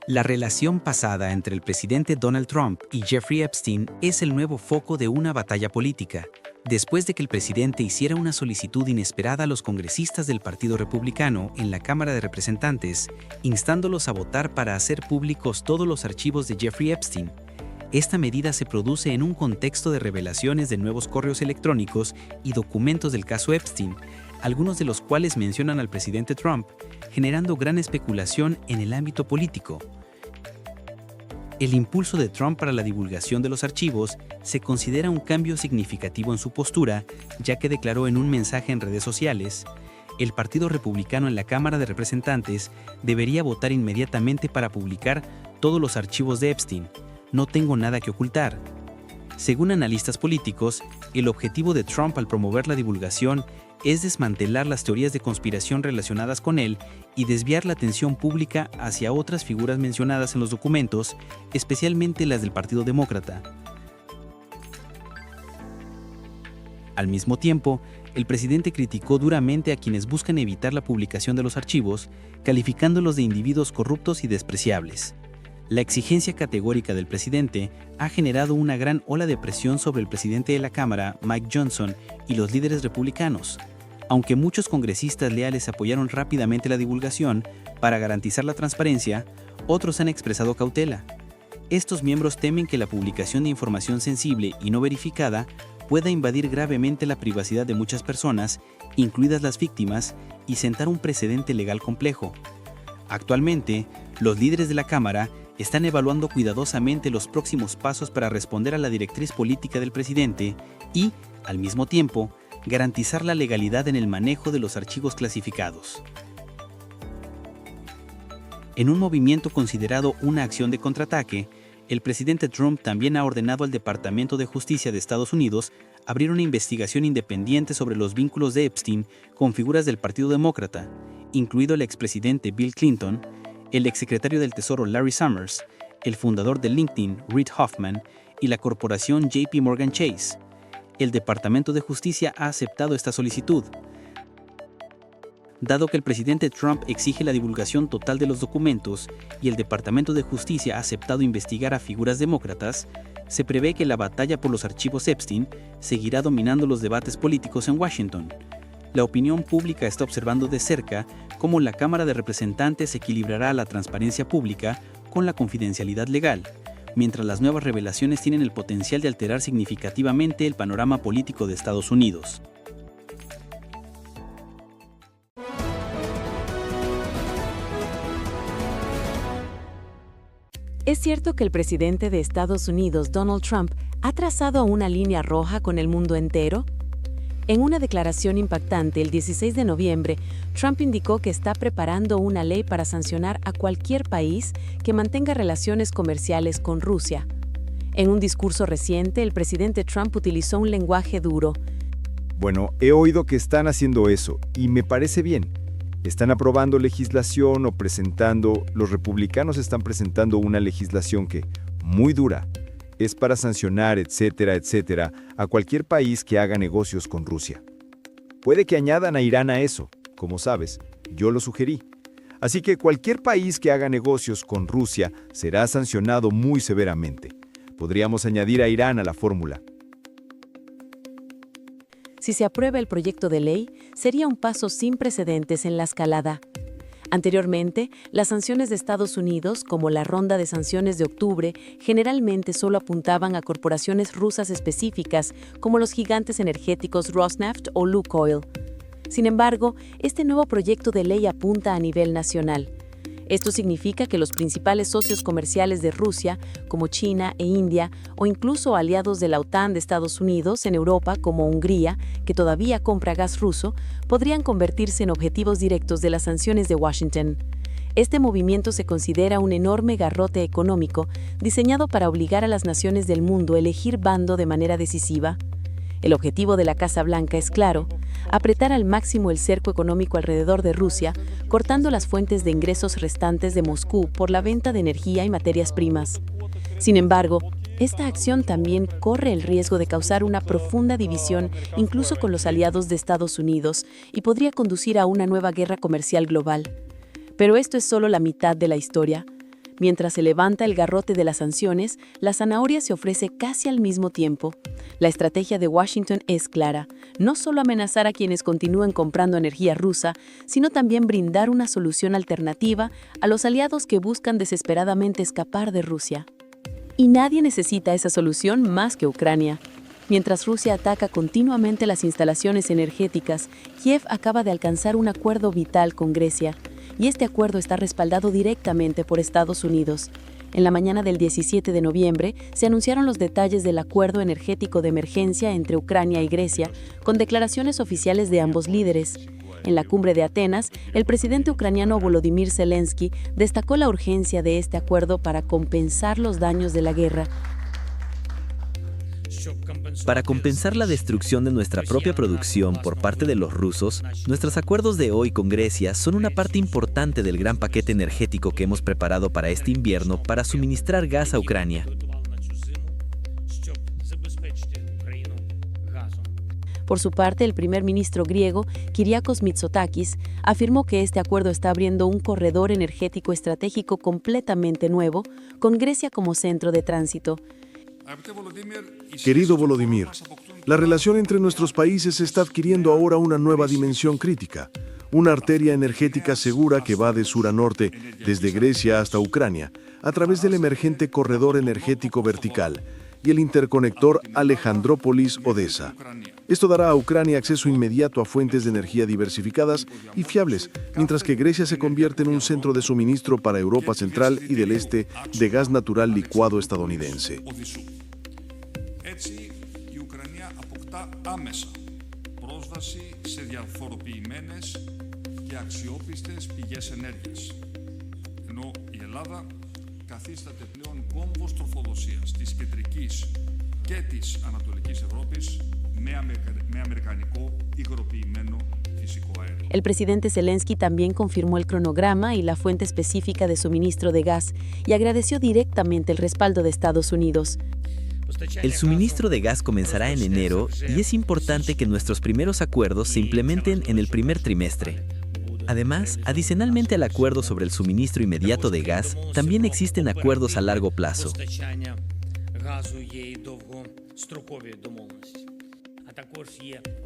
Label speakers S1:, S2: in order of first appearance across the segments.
S1: La relación pasada entre el presidente Donald Trump y Jeffrey Epstein es el nuevo foco de una batalla política, después de que el presidente hiciera una solicitud inesperada a los congresistas del Partido Republicano en la Cámara de Representantes, instándolos a votar para hacer públicos todos los archivos de Jeffrey Epstein. Esta medida se produce en un contexto de revelaciones de nuevos correos electrónicos y documentos del caso Epstein, algunos de los cuales mencionan al presidente Trump, generando gran especulación en el ámbito político. El impulso de Trump para la divulgación de los archivos se considera un cambio significativo en su postura, ya que declaró en un mensaje en redes sociales: el Partido Republicano en la Cámara de Representantes debería votar inmediatamente para publicar todos los archivos de Epstein. No tengo nada que ocultar. Según analistas políticos, el objetivo de Trump al promover la divulgación es desmantelar las teorías de conspiración relacionadas con él y desviar la atención pública hacia otras figuras mencionadas en los documentos, especialmente las del Partido Demócrata. Al mismo tiempo, el presidente criticó duramente a quienes buscan evitar la publicación de los archivos, calificándolos de individuos corruptos y despreciables. La exigencia categórica del presidente ha generado una gran ola de presión sobre el presidente de la Cámara, Mike Johnson, y los líderes republicanos. Aunque muchos congresistas leales apoyaron rápidamente la divulgación para garantizar la transparencia, otros han expresado cautela. Estos miembros temen que la publicación de información sensible y no verificada pueda invadir gravemente la privacidad de muchas personas, incluidas las víctimas, y sentar un precedente legal complejo. Actualmente, los líderes de la Cámara están evaluando cuidadosamente los próximos pasos para responder a la directriz política del presidente y, al mismo tiempo, garantizar la legalidad en el manejo de los archivos clasificados. En un movimiento considerado una acción de contraataque, el presidente Trump también ha ordenado al Departamento de Justicia de Estados Unidos abrir una investigación independiente sobre los vínculos de Epstein con figuras del Partido Demócrata, incluido el expresidente Bill Clinton, el exsecretario del Tesoro Larry Summers, el fundador de LinkedIn Reid Hoffman y la corporación JP Morgan Chase. El Departamento de Justicia ha aceptado esta solicitud. Dado que el presidente Trump exige la divulgación total de los documentos y el Departamento de Justicia ha aceptado investigar a figuras demócratas, se prevé que la batalla por los archivos Epstein seguirá dominando los debates políticos en Washington. La opinión pública está observando de cerca cómo la Cámara de Representantes equilibrará la transparencia pública con la confidencialidad legal, mientras las nuevas revelaciones tienen el potencial de alterar significativamente el panorama político de Estados Unidos.
S2: ¿Es cierto que el presidente de Estados Unidos, Donald Trump, ha trazado una línea roja con el mundo entero? En una declaración impactante el 16 de noviembre, Trump indicó que está preparando una ley para sancionar a cualquier país que mantenga relaciones comerciales con Rusia. En un discurso reciente, el presidente Trump utilizó un lenguaje duro.
S3: Bueno, he oído que están haciendo eso y me parece bien. Están aprobando legislación o los republicanos están presentando una legislación que, muy dura, es para sancionar, etcétera, etcétera, a cualquier país que haga negocios con Rusia. Puede que añadan a Irán a eso, como sabes, yo lo sugerí. Así que cualquier país que haga negocios con Rusia será sancionado muy severamente. Podríamos añadir a Irán a la fórmula.
S2: Si se aprueba el proyecto de ley, sería un paso sin precedentes en la escalada. Anteriormente, las sanciones de Estados Unidos, como la ronda de sanciones de octubre, generalmente solo apuntaban a corporaciones rusas específicas, como los gigantes energéticos Rosneft o Lukoil. Sin embargo, este nuevo proyecto de ley apunta a nivel nacional. Esto significa que los principales socios comerciales de Rusia, como China e India, o incluso aliados de la OTAN de Estados Unidos en Europa, como Hungría, que todavía compra gas ruso, podrían convertirse en objetivos directos de las sanciones de Washington. Este movimiento se considera un enorme garrote económico diseñado para obligar a las naciones del mundo a elegir bando de manera decisiva. El objetivo de la Casa Blanca es claro: apretar al máximo el cerco económico alrededor de Rusia, cortando las fuentes de ingresos restantes de Moscú por la venta de energía y materias primas. Sin embargo, esta acción también corre el riesgo de causar una profunda división incluso con los aliados de Estados Unidos y podría conducir a una nueva guerra comercial global. Pero esto es solo la mitad de la historia. Mientras se levanta el garrote de las sanciones, la zanahoria se ofrece casi al mismo tiempo. La estrategia de Washington es clara: no solo amenazar a quienes continúen comprando energía rusa, sino también brindar una solución alternativa a los aliados que buscan desesperadamente escapar de Rusia. Y nadie necesita esa solución más que Ucrania. Mientras Rusia ataca continuamente las instalaciones energéticas, Kiev acaba de alcanzar un acuerdo vital con Grecia, y este acuerdo está respaldado directamente por Estados Unidos. En la mañana del 17 de noviembre se anunciaron los detalles del acuerdo energético de emergencia entre Ucrania y Grecia, con declaraciones oficiales de ambos líderes. En la cumbre de Atenas, el presidente ucraniano Volodymyr Zelensky destacó la urgencia de este acuerdo para compensar los daños de la guerra.
S4: Para compensar la destrucción de nuestra propia producción por parte de los rusos, nuestros acuerdos de hoy con Grecia son una parte importante del gran paquete energético que hemos preparado para este invierno para suministrar gas a Ucrania.
S2: Por su parte, el primer ministro griego, Kyriakos Mitsotakis, afirmó que este acuerdo está abriendo un corredor energético estratégico completamente nuevo, con Grecia como centro de tránsito.
S5: Querido Volodymyr, la relación entre nuestros países está adquiriendo ahora una nueva dimensión crítica. Una arteria energética segura que va de sur a norte, desde Grecia hasta Ucrania, a través del emergente corredor energético vertical y el interconector Alejandrópolis-Odesa. Esto dará a Ucrania acceso inmediato a fuentes de energía diversificadas y fiables, mientras que Grecia se convierte en un centro de suministro para Europa Central y del Este de gas natural licuado estadounidense.
S6: Καθίσταται πλέον κόμβος τροφοδοσίας της κεντρικής και της ανατολικής Ευρώπης με αμερικανικό υγροποιημένο φυσικό αέριο.
S2: El presidente Zelensky también confirmó el cronograma y la fuente específica de suministro de gas y agradeció directamente el respaldo de Estados Unidos.
S4: El suministro de gas comenzará en enero y es importante que nuestros primeros acuerdos se implementen en el primer trimestre. Además, adicionalmente al acuerdo sobre el suministro inmediato de gas, también existen acuerdos a largo plazo.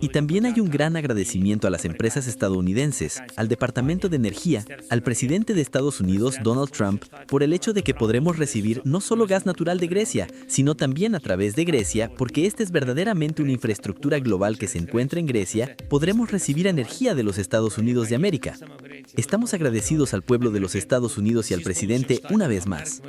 S4: Y también hay un gran agradecimiento a las empresas estadounidenses, al Departamento de Energía, al presidente de Estados Unidos, Donald Trump, por el hecho de que podremos recibir no solo gas natural de Grecia, sino también a través de Grecia, porque esta es verdaderamente una infraestructura global que se encuentra en Grecia, podremos recibir energía de los Estados Unidos de América. Estamos agradecidos al pueblo de los Estados Unidos y al presidente una vez más.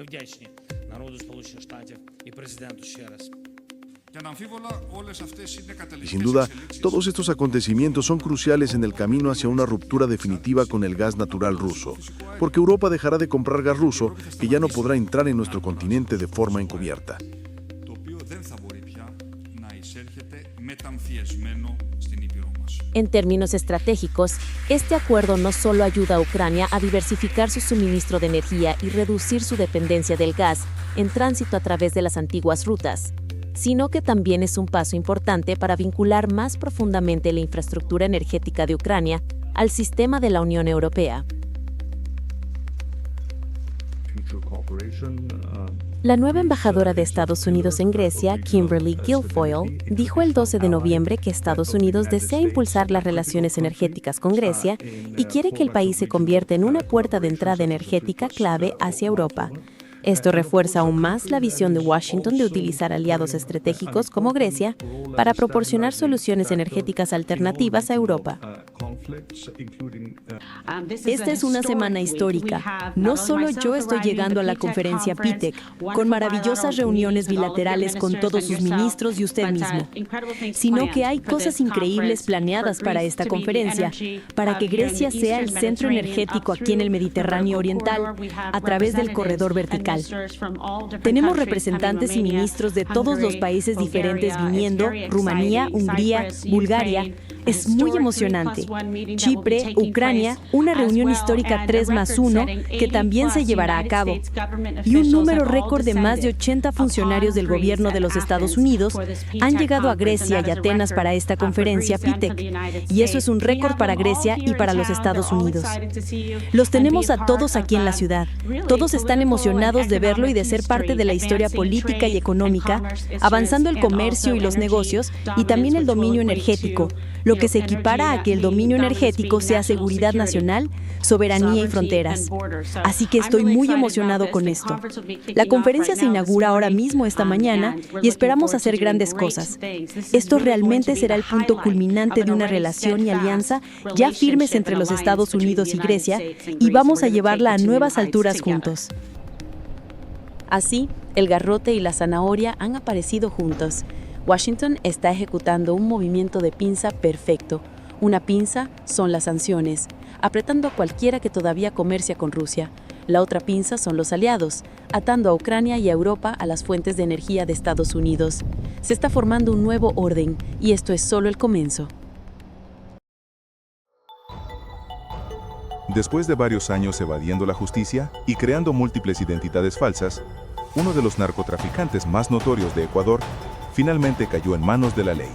S5: Y sin duda, todos estos acontecimientos son cruciales en el camino hacia una ruptura definitiva con el gas natural ruso, porque Europa dejará de comprar gas ruso que ya no podrá entrar en nuestro continente de forma encubierta.
S7: En términos estratégicos, este acuerdo no solo ayuda a Ucrania a diversificar su suministro de energía y reducir su dependencia del gas en tránsito a través de las antiguas rutas, sino que también es un paso importante para vincular más profundamente la infraestructura energética de Ucrania al sistema de la Unión Europea. La nueva embajadora de Estados Unidos en Grecia, Kimberly Guilfoyle, dijo el 12 de noviembre que Estados Unidos desea impulsar las relaciones energéticas con Grecia y quiere que el país se convierta en una puerta de entrada energética clave hacia Europa. Esto refuerza aún más la visión de Washington de utilizar aliados estratégicos como Grecia para proporcionar soluciones energéticas alternativas a Europa.
S2: Esta es una semana histórica. No solo yo estoy llegando a la conferencia PITEC, con maravillosas reuniones bilaterales con todos sus ministros y usted mismo, sino que hay cosas increíbles planeadas para esta conferencia, para que Grecia sea el centro energético aquí en el Mediterráneo Oriental, a través del corredor vertical. Tenemos representantes y ministros de todos los países diferentes viniendo, Rumanía, Hungría, Bulgaria,
S8: Es muy emocionante. Chipre, Ucrania, una reunión histórica 3+1 que también se llevará a cabo. Y un número récord de más de 80 funcionarios del gobierno de los Estados Unidos han llegado a Grecia y Atenas para esta conferencia PTEC. Y eso es un récord para Grecia y para los Estados Unidos. Los tenemos a todos aquí en la ciudad. Todos están emocionados de verlo y de ser parte de la historia política y económica, avanzando el comercio y los negocios y también el dominio energético, lo que se equipara a que el dominio energético sea seguridad nacional, soberanía y fronteras. Así que estoy muy emocionado con esto. La conferencia se inaugura ahora mismo esta mañana y esperamos hacer grandes cosas. Esto realmente será el punto culminante de una relación y alianza ya firmes entre los Estados Unidos y Grecia, y vamos a llevarla a nuevas alturas juntos.
S2: Así, el garrote y la zanahoria han aparecido juntos. Washington está ejecutando un movimiento de pinza perfecto. Una pinza son las sanciones, apretando a cualquiera que todavía comercia con Rusia. La otra pinza son los aliados, atando a Ucrania y a Europa a las fuentes de energía de Estados Unidos. Se está formando un nuevo orden, y esto es solo el comienzo.
S9: Después de varios años evadiendo la justicia y creando múltiples identidades falsas, uno de los narcotraficantes más notorios de Ecuador finalmente cayó en manos de la ley.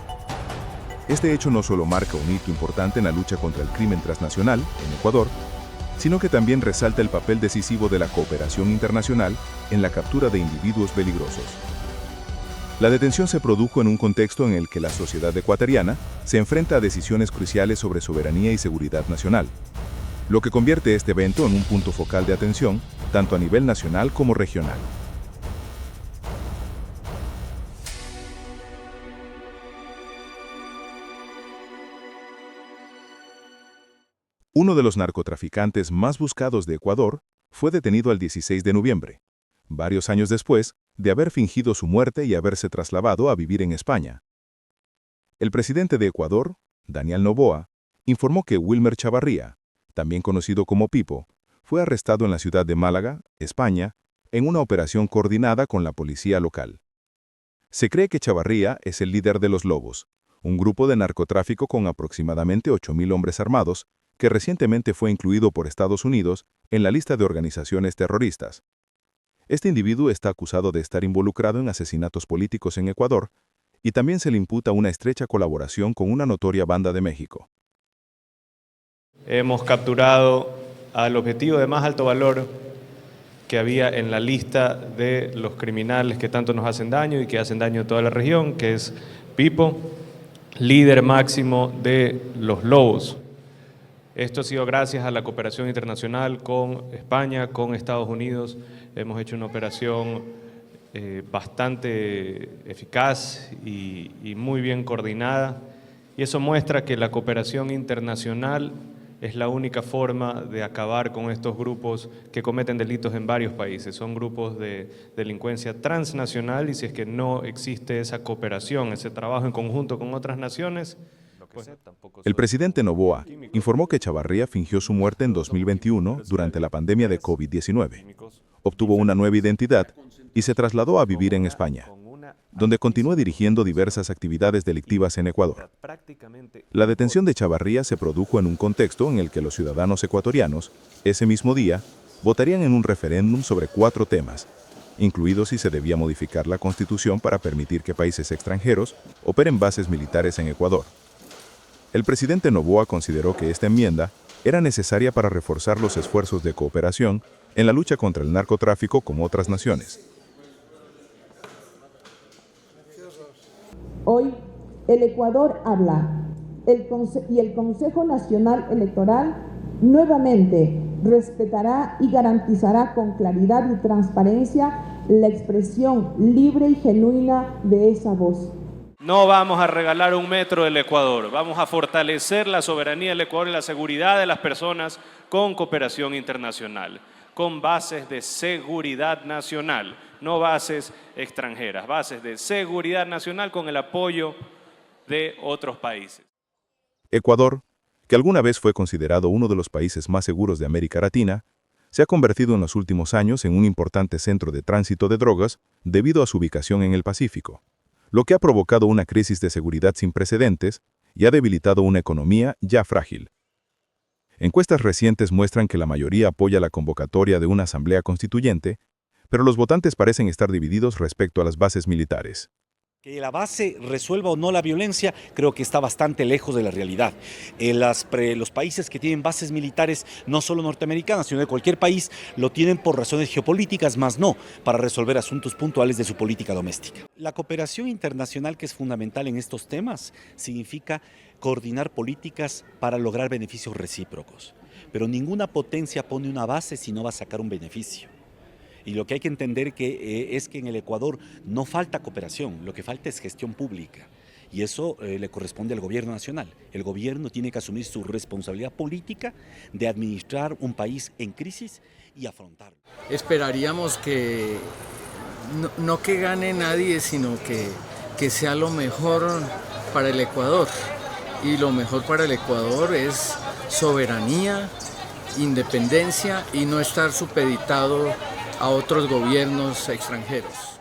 S9: Este hecho no solo marca un hito importante en la lucha contra el crimen transnacional en Ecuador, sino que también resalta el papel decisivo de la cooperación internacional en la captura de individuos peligrosos. La detención se produjo en un contexto en el que la sociedad ecuatoriana se enfrenta a decisiones cruciales sobre soberanía y seguridad nacional, lo que convierte este evento en un punto focal de atención, tanto a nivel nacional como regional. Uno de los narcotraficantes más buscados de Ecuador fue detenido el 16 de noviembre, varios años después de haber fingido su muerte y haberse trasladado a vivir en España. El presidente de Ecuador, Daniel Noboa, informó que Wilmer Chavarría, también conocido como Pipo, fue arrestado en la ciudad de Málaga, España, en una operación coordinada con la policía local. Se cree que Chavarría es el líder de Los Lobos, un grupo de narcotráfico con aproximadamente 8.000 hombres armados, que recientemente fue incluido por Estados Unidos en la lista de organizaciones terroristas. Este individuo está acusado de estar involucrado en asesinatos políticos en Ecuador y también se le imputa una estrecha colaboración con una notoria banda de México.
S10: Hemos capturado al objetivo de más alto valor que había en la lista de los criminales que tanto nos hacen daño y que hacen daño a toda la región, que es Pipo, líder máximo de Los Lobos. Esto ha sido gracias a la cooperación internacional con España, con Estados Unidos. Hemos hecho una operación bastante eficaz y muy bien coordinada. Y eso muestra que la cooperación internacional es la única forma de acabar con estos grupos que cometen delitos en varios países. Son grupos de delincuencia transnacional y si es que no existe esa cooperación, ese trabajo en conjunto con otras naciones.
S9: El presidente Noboa informó que Chavarría fingió su muerte en 2021 durante la pandemia de COVID-19. Obtuvo una nueva identidad y se trasladó a vivir en España, donde continúa dirigiendo diversas actividades delictivas en Ecuador. La detención de Chavarría se produjo en un contexto en el que los ciudadanos ecuatorianos, ese mismo día, votarían en un referéndum sobre 4 temas, incluidos si se debía modificar la Constitución para permitir que países extranjeros operen bases militares en Ecuador. El presidente Noboa consideró que esta enmienda era necesaria para reforzar los esfuerzos de cooperación en la lucha contra el narcotráfico con otras naciones.
S11: Hoy, el Ecuador habla, y el Consejo Nacional Electoral nuevamente respetará y garantizará con claridad y transparencia la expresión libre y genuina de esa voz.
S10: No vamos a regalar un metro del Ecuador, vamos a fortalecer la soberanía del Ecuador y la seguridad de las personas con cooperación internacional, con bases de seguridad nacional, no bases extranjeras, bases de seguridad nacional con el apoyo de otros países.
S9: Ecuador, que alguna vez fue considerado uno de los países más seguros de América Latina, se ha convertido en los últimos años en un importante centro de tránsito de drogas debido a su ubicación en el Pacífico, lo que ha provocado una crisis de seguridad sin precedentes y ha debilitado una economía ya frágil. Encuestas recientes muestran que la mayoría apoya la convocatoria de una asamblea constituyente, pero los votantes parecen estar divididos respecto a las bases militares.
S12: Que la base resuelva o no la violencia, creo que está bastante lejos de la realidad. Los países que tienen bases militares, no solo norteamericanas, sino de cualquier país, lo tienen por razones geopolíticas, más no para resolver asuntos puntuales de su política doméstica. La cooperación internacional, que es fundamental en estos temas, significa coordinar políticas para lograr beneficios recíprocos. Pero ninguna potencia pone una base si no va a sacar un beneficio. Y lo que hay que entender es que en el Ecuador no falta cooperación, lo que falta es gestión pública. Y eso le corresponde al gobierno nacional. El gobierno tiene que asumir su responsabilidad política de administrar un país en crisis y afrontarlo.
S13: Esperaríamos que no que gane nadie, sino que sea lo mejor para el Ecuador. Y lo mejor para el Ecuador es soberanía, independencia y no estar supeditado a otros gobiernos extranjeros.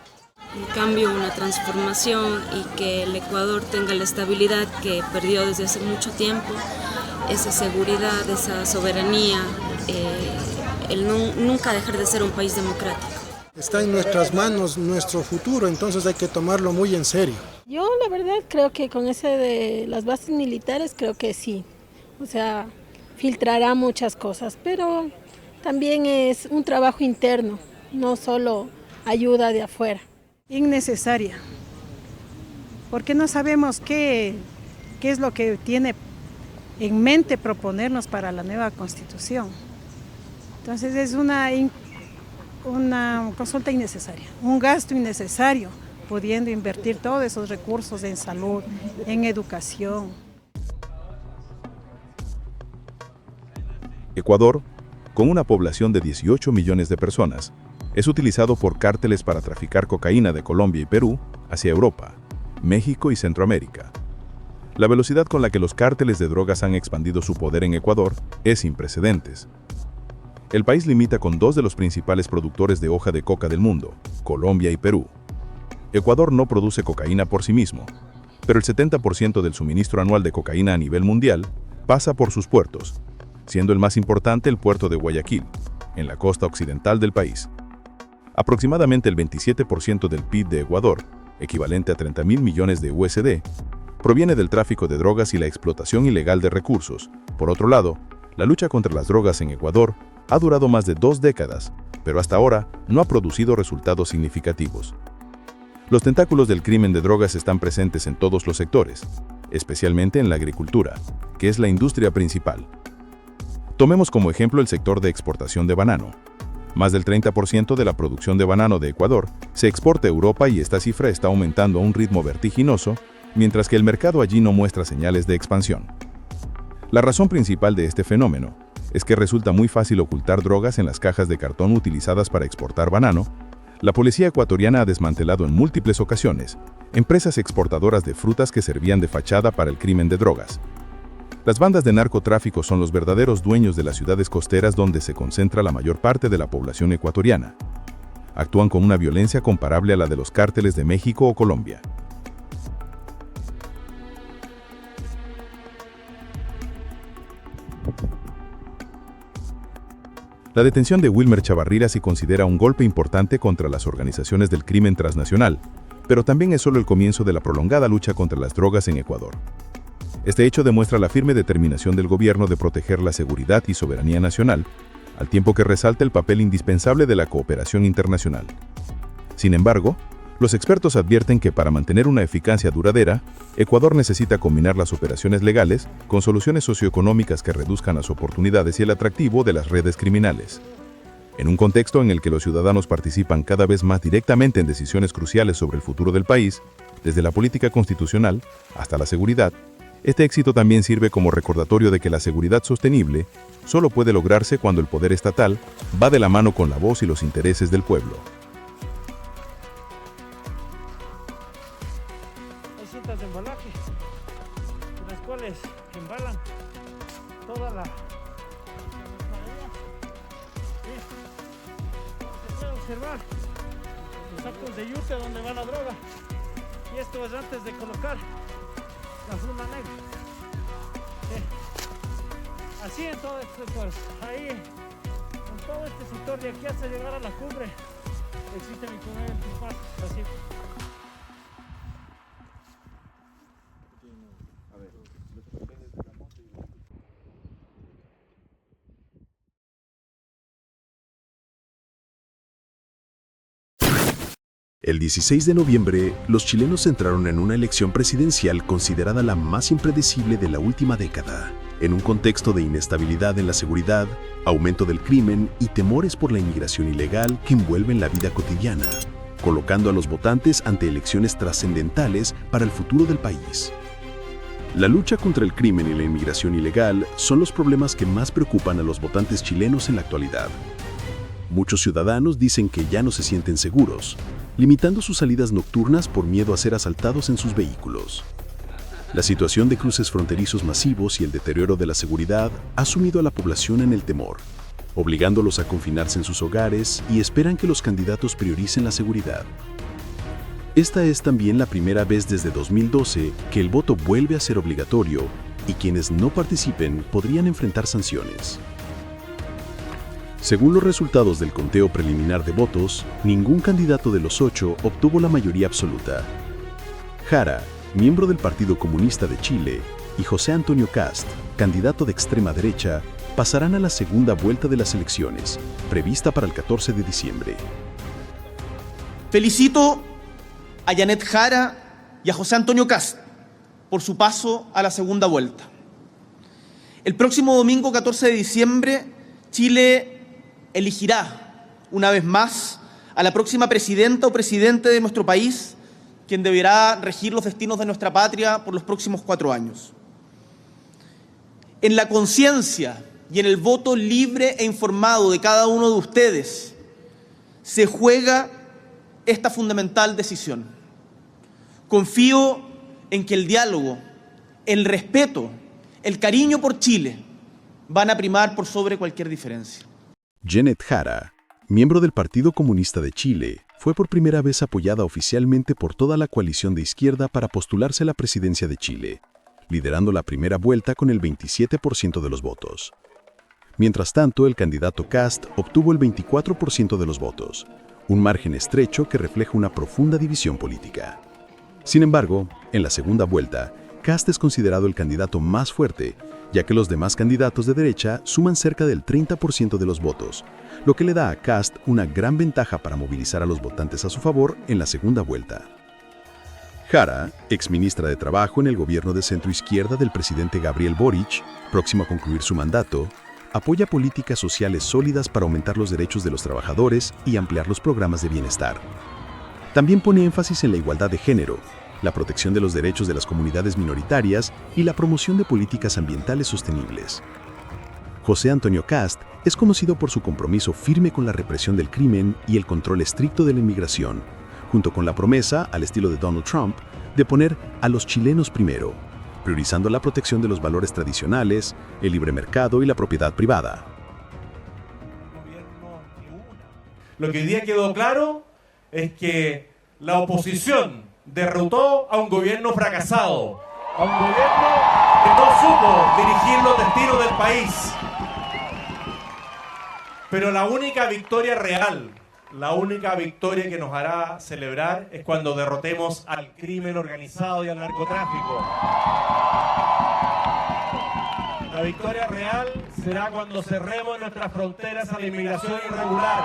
S14: Un cambio, una transformación y que el Ecuador tenga la estabilidad que perdió desde hace mucho tiempo, esa seguridad, esa soberanía, el nunca dejar de ser un país democrático.
S15: Está en nuestras manos nuestro futuro, entonces hay que tomarlo muy en serio.
S16: Yo la verdad creo que con ese de las bases militares creo que sí, o sea, filtrará muchas cosas, pero también es un trabajo interno, no solo ayuda de afuera.
S17: Innecesaria, porque no sabemos qué es lo que tiene en mente proponernos para la nueva Constitución. Entonces es una consulta innecesaria, un gasto innecesario, pudiendo invertir todos esos recursos en salud, en educación.
S9: Ecuador, con una población de 18 millones de personas, es utilizado por cárteles para traficar cocaína de Colombia y Perú hacia Europa, México y Centroamérica. La velocidad con la que los cárteles de drogas han expandido su poder en Ecuador es sin precedentes. El país limita con dos de los principales productores de hoja de coca del mundo, Colombia y Perú. Ecuador no produce cocaína por sí mismo, pero el 70% del suministro anual de cocaína a nivel mundial pasa por sus puertos, siendo el más importante el puerto de Guayaquil, en la costa occidental del país. Aproximadamente el 27% del PIB de Ecuador, equivalente a 30.000 millones de USD, proviene del tráfico de drogas y la explotación ilegal de recursos. Por otro lado, la lucha contra las drogas en Ecuador ha durado más de 2 décadas, pero hasta ahora no ha producido resultados significativos. Los tentáculos del crimen de drogas están presentes en todos los sectores, especialmente en la agricultura, que es la industria principal. Tomemos como ejemplo el sector de exportación de banano. Más del 30% de la producción de banano de Ecuador se exporta a Europa y esta cifra está aumentando a un ritmo vertiginoso, mientras que el mercado allí no muestra señales de expansión. La razón principal de este fenómeno es que resulta muy fácil ocultar drogas en las cajas de cartón utilizadas para exportar banano. La policía ecuatoriana ha desmantelado en múltiples ocasiones empresas exportadoras de frutas que servían de fachada para el crimen de drogas. Las bandas de narcotráfico son los verdaderos dueños de las ciudades costeras donde se concentra la mayor parte de la población ecuatoriana. Actúan con una violencia comparable a la de los cárteles de México o Colombia. La detención de Wilmer Chavarrira se considera un golpe importante contra las organizaciones del crimen transnacional, pero también es solo el comienzo de la prolongada lucha contra las drogas en Ecuador. Este hecho demuestra la firme determinación del gobierno de proteger la seguridad y soberanía nacional, al tiempo que resalta el papel indispensable de la cooperación internacional. Sin embargo, los expertos advierten que para mantener una eficacia duradera, Ecuador necesita combinar las operaciones legales con soluciones socioeconómicas que reduzcan las oportunidades y el atractivo de las redes criminales. En un contexto en el que los ciudadanos participan cada vez más directamente en decisiones cruciales sobre el futuro del país, desde la política constitucional hasta la seguridad, este éxito también sirve como recordatorio de que la seguridad sostenible solo puede lograrse cuando el poder estatal va de la mano con la voz y los intereses del pueblo.
S18: Hay cintas de embalaje, las cuales embalan toda la madería. Se puede observar los sacos de yute donde va la droga. Y esto es antes de colocar la funda negra. Así en todo este sector, ahí, en todo este sector de aquí hasta llegar a la cumbre, existe mi primer antifaz, así.
S5: El 16 de noviembre, los chilenos entraron en una elección presidencial considerada la más impredecible de la última década, en un contexto de inestabilidad en la seguridad, aumento del crimen y temores por la inmigración ilegal que envuelven la vida cotidiana, colocando a los votantes ante elecciones trascendentales para el futuro del país. La lucha contra el crimen y la inmigración ilegal son los problemas que más preocupan a los votantes chilenos en la actualidad. Muchos ciudadanos dicen que ya no se sienten seguros, limitando sus salidas nocturnas por miedo a ser asaltados en sus vehículos. La situación de cruces fronterizos masivos y el deterioro de la seguridad ha sumido a la población en el temor, obligándolos a confinarse en sus hogares y esperan que los candidatos prioricen la seguridad. Esta es también la primera vez desde 2012 que el voto vuelve a ser obligatorio y quienes no participen podrían enfrentar sanciones. Según los resultados del conteo preliminar de votos, ningún candidato de los 8 obtuvo la mayoría absoluta. Jara, miembro del Partido Comunista de Chile, y José Antonio Kast, candidato de extrema derecha, pasarán a la segunda vuelta de las elecciones, prevista para el 14 de diciembre.
S19: Felicito a Janet Jara y a José Antonio Kast por su paso a la segunda vuelta. El próximo domingo 14 de diciembre, Chile elegirá una vez más a la próxima presidenta o presidente de nuestro país, quien deberá regir los destinos de nuestra patria por los próximos 4 años. En la conciencia y en el voto libre e informado de cada uno de ustedes se juega esta fundamental decisión. Confío en que el diálogo, el respeto, el cariño por Chile van a primar por sobre cualquier diferencia.
S5: Janet Jara, miembro del Partido Comunista de Chile, fue por primera vez apoyada oficialmente por toda la coalición de izquierda para postularse a la presidencia de Chile, liderando la primera vuelta con el 27% de los votos. Mientras tanto, el candidato Kast obtuvo el 24% de los votos, un margen estrecho que refleja una profunda división política. Sin embargo, en la segunda vuelta, Kast es considerado el candidato más fuerte, ya que los demás candidatos de derecha suman cerca del 30% de los votos, lo que le da a Kast una gran ventaja para movilizar a los votantes a su favor en la segunda vuelta. Jara, exministra de Trabajo en el gobierno de centroizquierda del presidente Gabriel Boric, próximo a concluir su mandato, apoya políticas sociales sólidas para aumentar los derechos de los trabajadores y ampliar los programas de bienestar. También pone énfasis en la igualdad de género, la protección de los derechos de las comunidades minoritarias y la promoción de políticas ambientales sostenibles. José Antonio Kast es conocido por su compromiso firme con la represión del crimen y el control estricto de la inmigración, junto con la promesa, al estilo de Donald Trump, de poner a los chilenos primero, priorizando la protección de los valores tradicionales, el libre mercado y la propiedad privada.
S20: Lo que hoy día quedó claro es que la oposición derrotó a un gobierno fracasado, a un gobierno que no supo dirigir los destinos del país. Pero la única victoria real, la única victoria que nos hará celebrar es cuando derrotemos al crimen organizado y al narcotráfico. La victoria real será cuando cerremos nuestras fronteras a la inmigración irregular.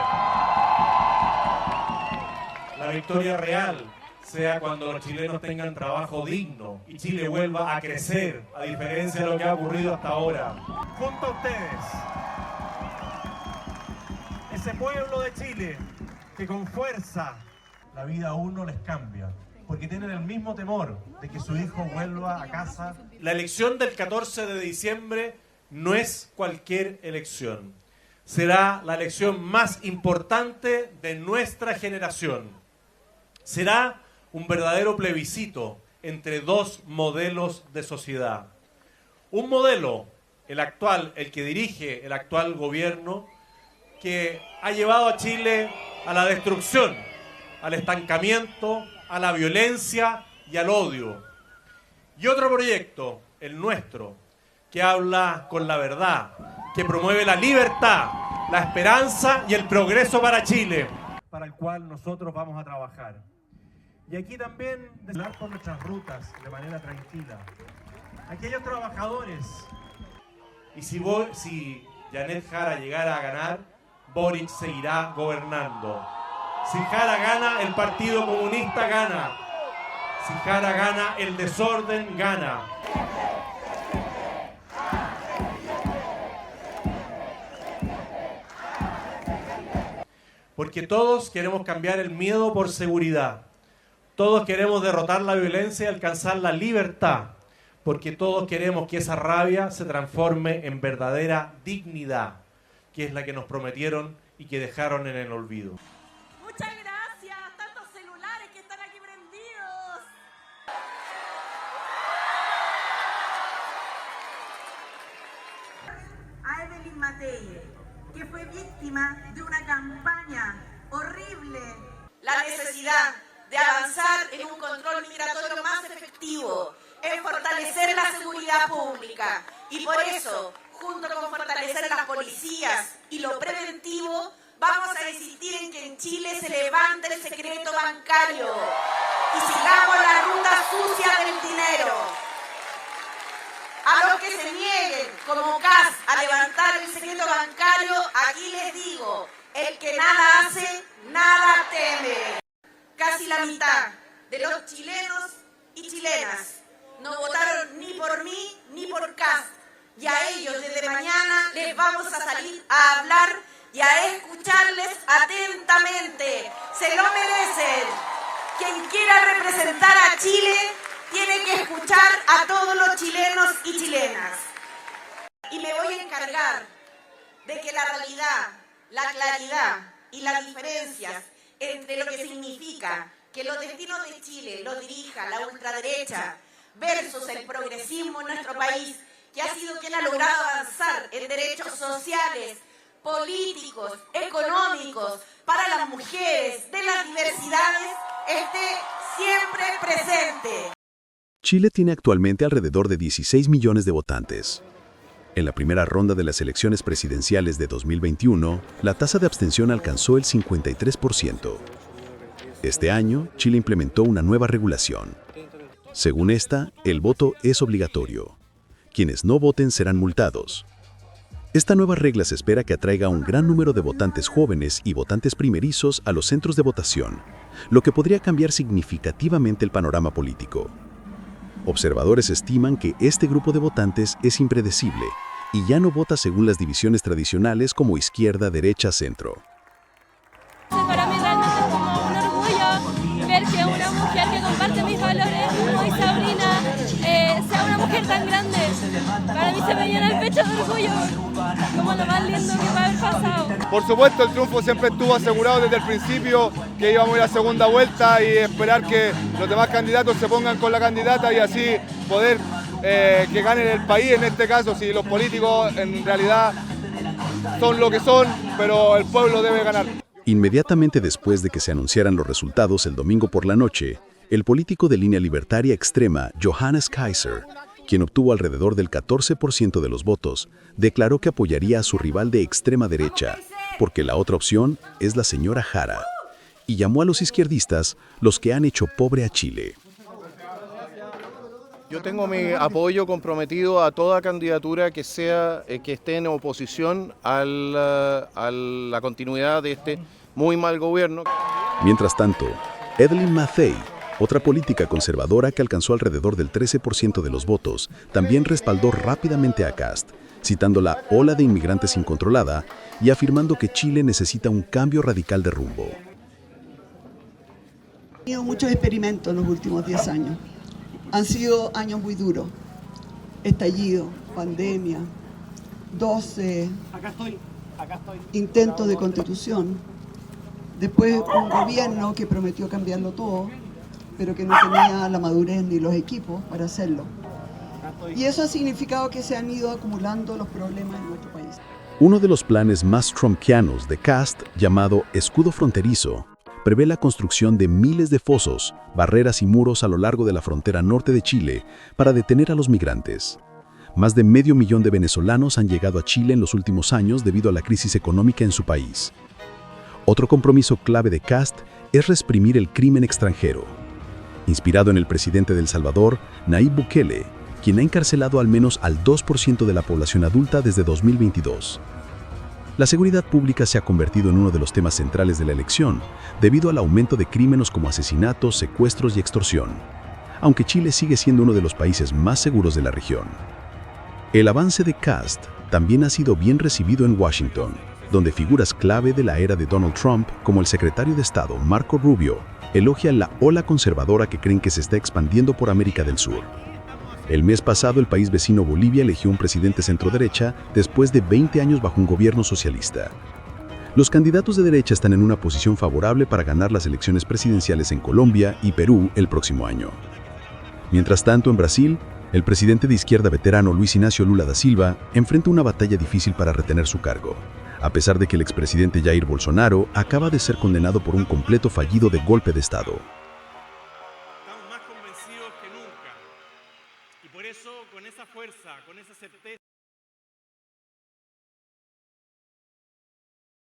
S20: La victoria real sea cuando los chilenos tengan trabajo digno y Chile vuelva a crecer, a diferencia de lo que ha ocurrido hasta ahora. Junto a ustedes, ese pueblo de Chile que con fuerza la vida a uno les cambia, porque tienen el mismo temor de que su hijo vuelva a casa. La elección del 14 de diciembre no es cualquier elección. Será la elección más importante de nuestra generación. Será un verdadero plebiscito entre dos modelos de sociedad. Un modelo, el actual, el que dirige el actual gobierno, que ha llevado a Chile a la destrucción, al estancamiento, a la violencia y al odio. Y otro proyecto, el nuestro, que habla con la verdad, que promueve la libertad, la esperanza y el progreso para Chile, para el cual nosotros vamos a trabajar. Y aquí también hablar por nuestras rutas de manera tranquila. Aquellos trabajadores, y si Janet Jara llegara a ganar, Boric seguirá gobernando. Si Jara gana, el Partido Comunista gana. Si Jara gana, el desorden gana. Porque todos queremos cambiar el miedo por seguridad. Todos queremos derrotar la violencia y alcanzar la libertad. Porque todos queremos que esa rabia se transforme en verdadera dignidad, que es la que nos prometieron y que dejaron en el olvido.
S21: Muchas gracias, tantos celulares que están aquí prendidos. A Evelyn Matei, que fue víctima de una campaña horrible. La necesidad de avanzar en un control migratorio más efectivo, en fortalecer la seguridad pública. Y por eso, junto con fortalecer las policías y lo preventivo, vamos a insistir en que en Chile se levante el secreto bancario y sigamos la ruta sucia del dinero. A los que se nieguen, como Kast, a levantar el secreto bancario, aquí les digo, el que nada hace, nada teme. Casi la mitad de los chilenos y chilenas no votaron ni por mí ni por Kast. Y a ellos desde mañana les vamos a salir a hablar y a escucharles atentamente. Se lo merecen. Quien quiera representar a Chile tiene que escuchar a todos los chilenos y chilenas. Y me voy a encargar de que la realidad, la claridad y las diferencias entre lo que significa que los destinos de Chile los dirija la ultraderecha versus el progresismo en nuestro país, que ha sido quien ha logrado avanzar en derechos sociales, políticos, económicos, para las mujeres, de las diversidades, esté siempre presente.
S22: Chile tiene actualmente alrededor de 16 millones de votantes. En la primera ronda de las elecciones presidenciales de 2021, la tasa de abstención alcanzó el 53%. Este año, Chile implementó una nueva regulación. Según esta, el voto es obligatorio. Quienes no voten serán multados. Esta nueva regla se espera que atraiga a un gran número de votantes jóvenes y votantes primerizos a los centros de votación, lo que podría cambiar significativamente el panorama político. Observadores estiman que este grupo de votantes es impredecible y ya no vota según las divisiones tradicionales como izquierda, derecha, centro.
S23: Para mí realmente es como un orgullo ver que una mujer que comparte mis valores como mi sobrina sea una mujer tan grande. Para mí se me llena el pecho de orgullo, como lo más lindo que puede haber pasado.
S24: Por supuesto, el triunfo siempre estuvo asegurado desde el principio, que íbamos a ir a segunda vuelta y esperar que los demás candidatos se pongan con la candidata y así poder que ganen el país. En este caso, si los políticos en realidad son lo que son, pero el pueblo debe ganar.
S22: Inmediatamente después de que se anunciaran los resultados el domingo por la noche, el político de línea libertaria extrema Johannes Kaiser, quien obtuvo alrededor del 14% de los votos, declaró que apoyaría a su rival de extrema derecha, porque la otra opción es la señora Jara, y llamó a los izquierdistas los que han hecho pobre a Chile.
S24: Yo tengo mi apoyo comprometido a toda candidatura que esté en oposición a la continuidad de este muy mal gobierno.
S22: Mientras tanto, Evelyn Matei, otra política conservadora que alcanzó alrededor del 13% de los votos, también respaldó rápidamente a Kast, citando la ola de inmigrantes incontrolada y afirmando que Chile necesita un cambio radical de rumbo.
S25: He tenido muchos experimentos en los últimos 10 años. Han sido años muy duros. Estallido, pandemia, 12 intentos de constitución. Después un gobierno que prometió cambiarlo todo, pero que no tenía la madurez ni los equipos para hacerlo. Y eso ha significado que se han ido acumulando los problemas en nuestro país.
S22: Uno de los planes más trumpianos de Kast, llamado Escudo Fronterizo, prevé la construcción de miles de fosos, barreras y muros a lo largo de la frontera norte de Chile para detener a los migrantes. Más de 500.000 de venezolanos han llegado a Chile en los últimos años debido a la crisis económica en su país. Otro compromiso clave de Kast es reprimir el crimen extranjero. Inspirado en el presidente de El Salvador, Nayib Bukele, quien ha encarcelado al menos al 2% de la población adulta desde 2022. La seguridad pública se ha convertido en uno de los temas centrales de la elección, debido al aumento de crímenes como asesinatos, secuestros y extorsión, aunque Chile sigue siendo uno de los países más seguros de la región. El avance de Kast también ha sido bien recibido en Washington, donde figuras clave de la era de Donald Trump, como el secretario de Estado Marco Rubio, elogian la ola conservadora que creen que se está expandiendo por América del Sur. El mes pasado, el país vecino Bolivia eligió un presidente centroderecha después de 20 años bajo un gobierno socialista. Los candidatos de derecha están en una posición favorable para ganar las elecciones presidenciales en Colombia y Perú el próximo año. Mientras tanto, en Brasil, el presidente de izquierda veterano Luis Inácio Lula da Silva enfrenta una batalla difícil para retener su cargo, a pesar de que el expresidente Jair Bolsonaro acaba de ser condenado por un completo fallido de golpe de Estado.